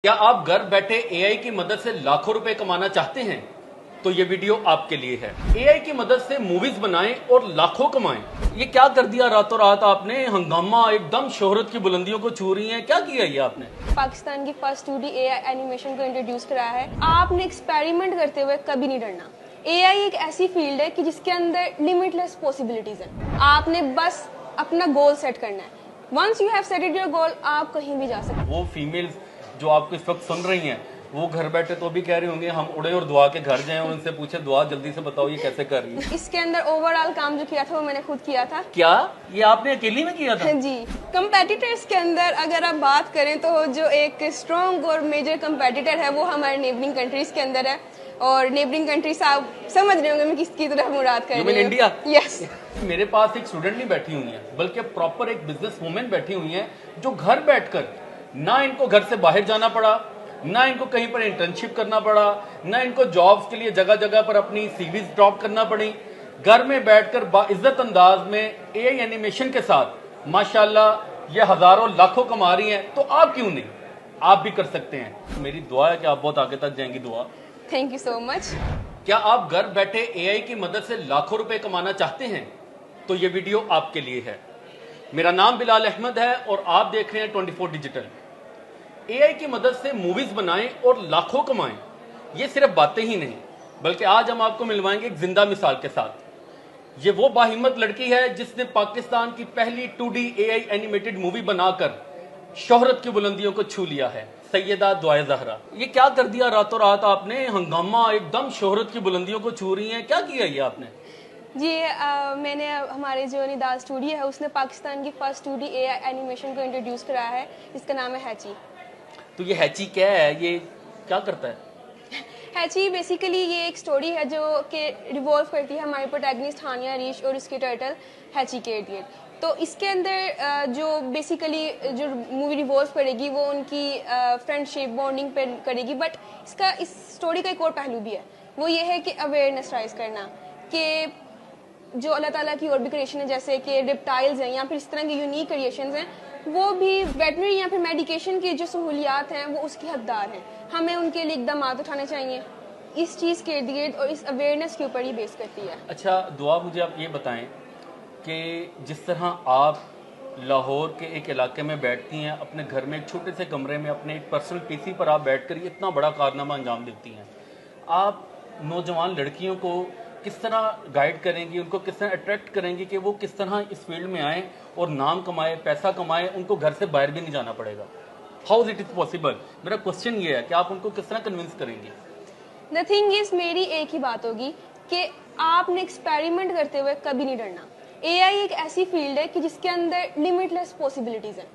क्या आप घर बैठे एआई की मदद से लाखों रुपए कमाना चाहते हैं? तो ये वीडियो आपके लिए है। एआई की मदद से मूवीज बनाएं और लाखों कमाएं। ये क्या कर दिया रातों रात आपने? हंगामा, एकदम शोहरत की बुलंदियों को छू रही हैं। क्या किया ये आपने? पाकिस्तान की फर्स्ट 2D एआई एनिमेशन को इंट्रोड्यूस कराया है। आपने एक्सपेरिमेंट करते हुए कभी नहीं डरना। एआई एक ऐसी फील्ड है कि जिसके अंदर लिमिटलेस पॉसिबिलिटीज हैं। आपने बस अपना गोल सेट करना है। Once you have setted your goal, आप कहीं भी जा सकते हैं। वो फीमेल्स जो आपको इस वक्त सुन रही हैं, वो घर बैठे तो भी कह रहे होंगे हम उड़े और दुआ के घर जाएं और उनसे पूछे दुआ जल्दी से बताओ ये कैसे कर रही है। इसके अंदर ओवरऑल काम जो किया था वो मैंने खुद किया था। क्या ये आपने अकेली में किया था? जी। कंपेटिटर्स के अंदर अगर आप बात करें तो जो एक स्ट्रॉन्ग और मेजर कंपेटिटर है वो हमारे नेबरिंग कंट्रीज के अंदर है। और नेबरिंग कंट्रीज आप समझ रहे होंगे मैं किसकी तरफ मुराद कर रही हूँ। इंडिया? यस। मेरे पास एक स्टूडेंट नहीं बैठी हुई है, बल्कि प्रॉपर एक बिजनेस वुमेन बैठी हुई है जो घर बैठकर ना इनको घर से बाहर जाना पड़ा, ना इनको कहीं पर इंटर्नशिप करना पड़ा, ना इनको जॉब्स के लिए जगह जगह पर अपनी सीवीज ड्रॉप करना पड़ी। घर में बैठकर बाइज्जत अंदाज में एआई एनिमेशन के साथ माशाल्लाह ये हजारों लाखों कमा रही हैं। तो आप क्यों नहीं? आप भी कर सकते हैं। मेरी दुआ है कि आप बहुत आगे तक जाएंगी। दुआ। Thank you so much. क्या आप घर बैठे एआई की मदद से लाखों रुपए कमाना चाहते हैं? तो ये वीडियो आपके लिए है। मेरा नाम बिलाल अहमद है और आप देख रहे हैं 24 डिजिटल। एआई की मदद से मूवीज बनाएं और लाखों कमाएं। ये सिर्फ बातें ही नहीं, बल्कि आज हम आपको मिलवाएंगे एक जिंदा मिसाल के साथ। ये वो बाहिम्मत लड़की है जिसने पाकिस्तान की पहली 2D एआई एनिमेटेड मूवी बनाकर शोहरत की बुलंदियों को छू लिया है। सैयदा दुआ ज़हरा। ये क्या कर दिया रातों रात आपने? हंगामा, एकदम शोहरत की बुलंदियों को छू रही हैं। क्या किया ये आपने? जी मैंने हमारे जो निदाल स्टूडियो है उसने पाकिस्तान की फर्स्ट 2D एआई एनिमेशन को इंट्रोड्यूस कराया है। इसका नाम है हैची। तो ये हैची क्या है? ये क्या करता है? हैची बेसिकली ये एक स्टोरी है जो कि रिवॉल्व करती है हमारे प्रोटैगनिस्ट हानिया रीश और उसके टर्टल हैची के इर्द-गिर्द। तो इसके अंदर जो बेसिकली जो मूवी रिवॉल्व करेगी वो उनकी फ्रेंडशिप बॉन्डिंग पे करेगी। बट इस स्टोरी का एक और पहलू भी है, वो ये है कि अवेयरनेस राइज करना कि जो अल्लाह ताला की और भी क्रिएशन है जैसे कि रिप्टाइल्स हैं या फिर इस तरह के यूनिक क्रिएशंस हैं, वो भी वेटनरी या फिर मेडिकेशन की जो सहूलियात हैं वो उसके हकदार हैं। हमें उनके लिए इकदाम उठाने चाहिए। इस चीज़ के इर्द गिर्द और इस अवेयरनेस के ऊपर ही बेस करती है। अच्छा दुआ, मुझे आप ये बताएं कि जिस तरह आप लाहौर के एक इलाके में बैठती हैं, अपने घर में एक छोटे से कमरे में अपने एक पर्सनल पीसी पर आप बैठकर इतना बड़ा कारनामा अंजाम देती हैं, आप नौजवान लड़कियों को किस तरह गाइड करेंगी, उनको किस तरह अट्रैक्ट करेंगी कि वो किस तरह इस फील्ड में आएँ और नाम कमाए, पैसा कमाए, उनको घर से बाहर भी नहीं जाना पड़ेगा? How it is possible? मेरा क्वेश्चन ये है कि आप उनको किस तरह कन्विंस करेंगी? द थिंग इज, मेरी एक ही बात होगी कि आपने एक्सपेरिमेंट करते हुए कभी नहीं डरना। एआई एक ऐसी फील्ड है कि जिसके अंदर लिमिटलेस पॉसिबिलिटीज हैं।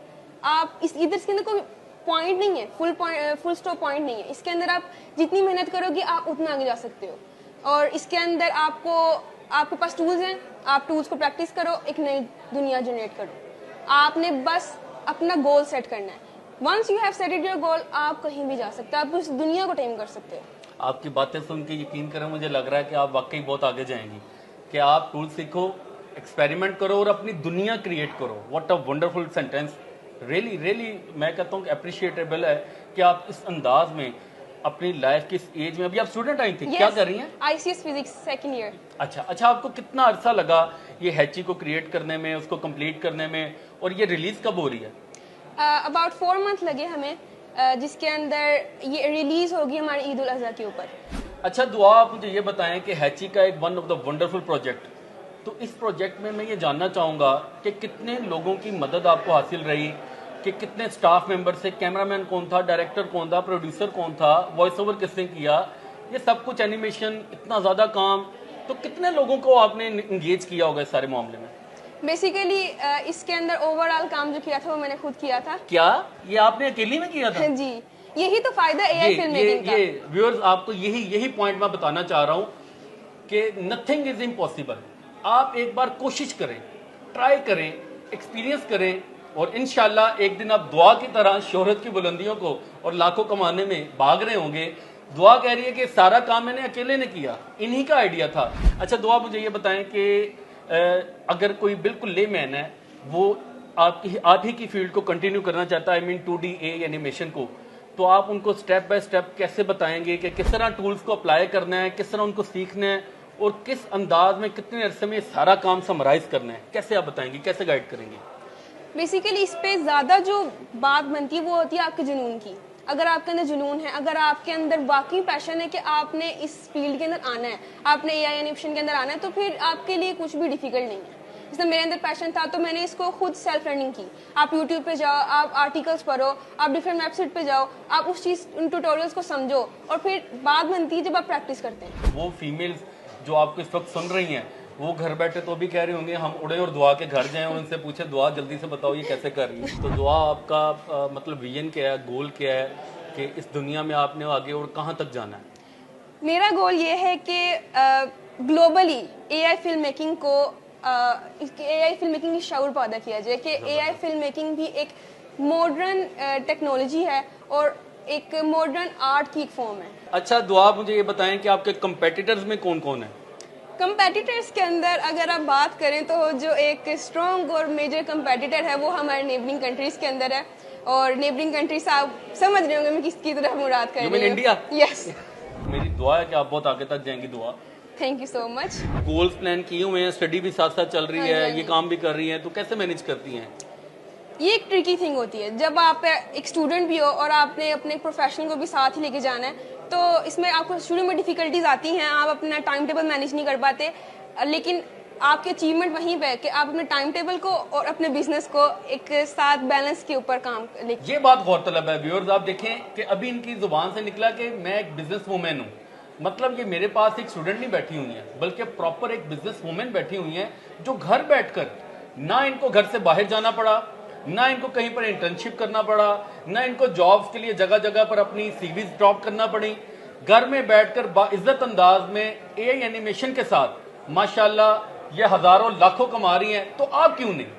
आप इसके अंदर कोई पॉइंट नहीं है, फुल स्टॉप पॉइंट नहीं है। इसके अंदर आप जितनी मेहनत करोगे आप उतना आगे जा सकते हो। और इसके अंदर आपके पास टूल्स हैं, आप टूल्स को प्रैक्टिस करो, एक नई दुनिया जनरेट करो। आपने बस अपना गोल सेट करना है। Once you have setted your goal, आप कहीं भी जा सकते हो, आप उस दुनिया को टेम कर सकते हो। आपकी बातें सुन के यकीन करें, मुझे लग रहा है कि आप वाकई बहुत आगे जाएंगी। कि आप टूल सीखो, एक्सपेरिमेंट करो और अपनी दुनिया क्रिएट करो। What a wonderful sentence. Really really मैं कहता हूँ कि अप्रिशिएटेबल है कि आप इस अंदाज में अपनी लाइफ की इस एज में, अभी आप स्टूडेंट आई थी, क्या कर रही हैं? ICS physics second year. अच्छा, आपको कितना अरसा लगा ये हैची को क्रिएट करने में, उसको कंप्लीट करने में, और ये रिलीज कब हो रही है? अबाउट 4 मंथ लगे हमें, जिसके अंदर ये रिलीज होगी हमारे ईद उल अजहा के ऊपर। अच्छा दुआ, आप मुझे ये बताएं कि हैची का एक one of the wonderful project, तो इस प्रोजेक्ट में मैं ये जानना चाहूँगा कि कितने लोगों की मदद आपको हासिल रही, कि कितने स्टाफ मेंबर से, कैमरामैन कौन था, डायरेक्टर कौन था, प्रोड्यूसर कौन था, वॉइस ओवर किसने किया, ये सब कुछ, एनिमेशन, इतना ज़्यादा काम, तो कितने लोगों को आपने इंगेज किया होगा इस सारे मामले में? बेसिकली इसके अंदर ओवरऑल काम जो किया था वो मैंने खुद किया था। क्या ये आपने अकेली में किया था? जी, यही तो फायदा एआई फिल्म मेकिंग का। ये व्यूअर्स, आपको यही पॉइंट मैं बताना चाह रहा हूँ कि नथिंग इज इम्पॉसिबल। आप एक बार कोशिश करें, ट्राई करें, एक्सपीरियंस करें, और इंशाल्लाह एक दिन आप दुआ की तरह शोहरत की बुलंदियों को और लाखों कमाने में भाग रहे होंगे। दुआ कह रही है कि सारा काम मैंने अकेले ने किया, इन्हीं का आइडिया था। अच्छा दुआ, मुझे ये बताएं कि अगर कोई बिल्कुल लेमैन है, वो आप ही की फील्ड को कंटिन्यू करना चाहता है, आई मीन 2D एनिमेशन को, تو آپ ان کو سٹیپ بائی سٹیپ کیسے بتائیں گے کہ کس طرح ٹولز کو اپلائی کرنا ہے, کس طرح ان کو سیکھنا ہے, اور کس انداز میں کتنے عرصے میں سارا کام سمرائز کرنا ہے, کیسے آپ بتائیں گے, کیسے گائیڈ کریں گے؟ بیسیکلی اس پہ زیادہ جو بات بنتی ہے وہ ہوتی ہے آپ کے جنون کی. اگر آپ کے اندر جنون ہے, اگر آپ کے اندر واقعی پیشن ہے کہ آپ نے اس فیلڈ کے اندر آنا ہے, آپ نے اے آئی اینیمیشن کے اندر آنا ہے, تو پھر آپ کے لیے کچھ بھی ڈیفیکلٹ نہیں ہے. جس میں میرے اندر پیشن تھا تو میں نے اس کو خود سیلف لرننگ کی. آپ یوٹیوب پہ جاؤ, آپ آرٹیکلس پڑھو, آپ ڈفرینٹ ویب سائٹ پہ جاؤ, آپ اس چیز ان ٹیوٹوریلس کو سمجھو, اور پھر بات بنتی ہے جب آپ پریکٹس کرتے ہیں. وہ فیمیلز جو آپ کو اس وقت سن رہی ہیں وہ گھر بیٹھے تو بھی کہہ رہے ہوں گے ہم اڑے اور دعا کے گھر جائیں اور ان سے پوچھیں دعا جلدی سے بتاؤ یہ کیسے کر رہی ہے. تو دعا آپ کا مطلب ویژن کیا ہے, گول کیا ہے کہ اس دنیا میں آپ نے آگے اور کہاں تک جانا ہے؟ میرا گول یہ ہے کہ گلوبلی اے آئی فلم میکنگ کو اے آئی فلم میکنگ کی شعور پیدا کیا جائے کہ اے آئی فلم میکنگ بھی ایک ماڈرن ٹیکنالوجی ہے اور ایک ماڈرن آرٹ کی ایک فارم ہے. اچھا دعا, مجھے یہ بتائیں کہ آپ کے کمپیٹیٹرز میں کون کون ہیں؟ کمپیٹیٹرز کے اندر اگر آپ بات کریں تو جو ایک اسٹرانگ اور میجر کمپیٹیٹر ہے وہ ہمارے نیبرنگ کنٹریز کے اندر ہے, اور نیبرنگ کنٹریز آپ سمجھ رہے ہوں گے میں کس کی طرف مراد کر رہی ہوں. انڈیا؟ یس. میری دعا ہے کہ آپ بہت آگے تک جائیں گی. دعا. Thank you so much. Goals plan کیے ہوئے ہیں, اسٹڈی بھی ساتھ ساتھ چل رہی ہے, یہ کام بھی کر رہی ہیں, تو کیسے مینیج کرتی ہیں؟ یہ ایک ٹرکی تھنگ ہوتی ہے جب آپ ایک اسٹوڈنٹ بھی ہو اور آپ نے اپنے پروفیشن کو بھی ساتھ ہی لے کے جانا ہے, تو اس میں آپ کو شروع میں ڈیفیکلٹیز آتی ہیں, آپ اپنا ٹائم ٹیبل مینیج نہیں کر پاتے, لیکن آپ کی اچیومنٹ وہیں پہ ہے کہ آپ اپنے ٹائم ٹیبل کو اور اپنے بزنس کو ایک ساتھ بیلنس کے اوپر کام لے. یہ بات غور طلب ہے ویورز, آپ دیکھیں کہ ابھی ان کی زبان سے نکلا کہ میں ایک بزنس وومن ہوں. مطلب یہ میرے پاس ایک اسٹوڈنٹ نہیں بیٹھی ہوئی ہیں بلکہ پراپر ایک بزنس وومن بیٹھی ہوئی ہیں جو گھر بیٹھ کر نہ ان کو گھر سے باہر جانا پڑا, نہ ان کو کہیں پر انٹرنشپ کرنا پڑا, نہ ان کو جابز کے لیے جگہ جگہ پر اپنی سی ویز ڈراپ کرنا پڑی. گھر میں بیٹھ کر باعزت انداز میں اے آئی اینیمیشن کے ساتھ ماشاءاللہ یہ ہزاروں لاکھوں کما رہی ہیں. تو آپ کیوں نہیں,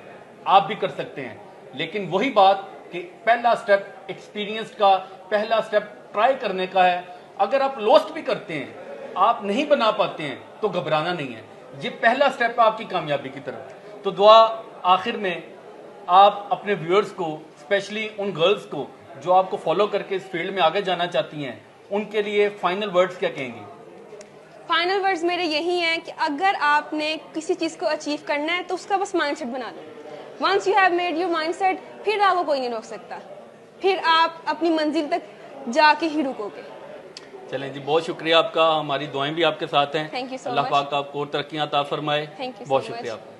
آپ بھی کر سکتے ہیں. لیکن وہی بات کہ پہلا سٹیپ ایکسپیرینس کا, پہلا سٹیپ ٹرائی کرنے کا ہے. اگر آپ لوسٹ بھی کرتے ہیں, آپ نہیں بنا پاتے ہیں, تو گھبرانا نہیں ہے. یہ پہلا سٹیپ ہے آپ کی کامیابی کی طرف. تو دعا آخر میں آپ اپنے ویورز کو, اسپیشلی ان گرلز کو جو آپ کو فالو کر کے اس فیلڈ میں آگے جانا چاہتی ہیں, ان کے لیے فائنل ورڈز کیا کہیں گی؟ فائنل ورڈز میرے یہی ہیں کہ اگر آپ نے کسی چیز کو اچیو کرنا ہے تو اس کا بس مائنڈ سیٹ بنا دو. Once you have made your mindset, پھر آپ کو کوئی نہیں روک سکتا, پھر آپ اپنی منزل تک جا کے ہی رکو گے. چلیں جی, بہت شکریہ آپ کا, ہماری دعائیں بھی آپ کے ساتھ ہیں. تھینک یو سو مچ. اللہ پاک آپ کو اور ترقیاں عطا فرمائے. تھینک یو سو بہت مچ. شکریہ آپ کا.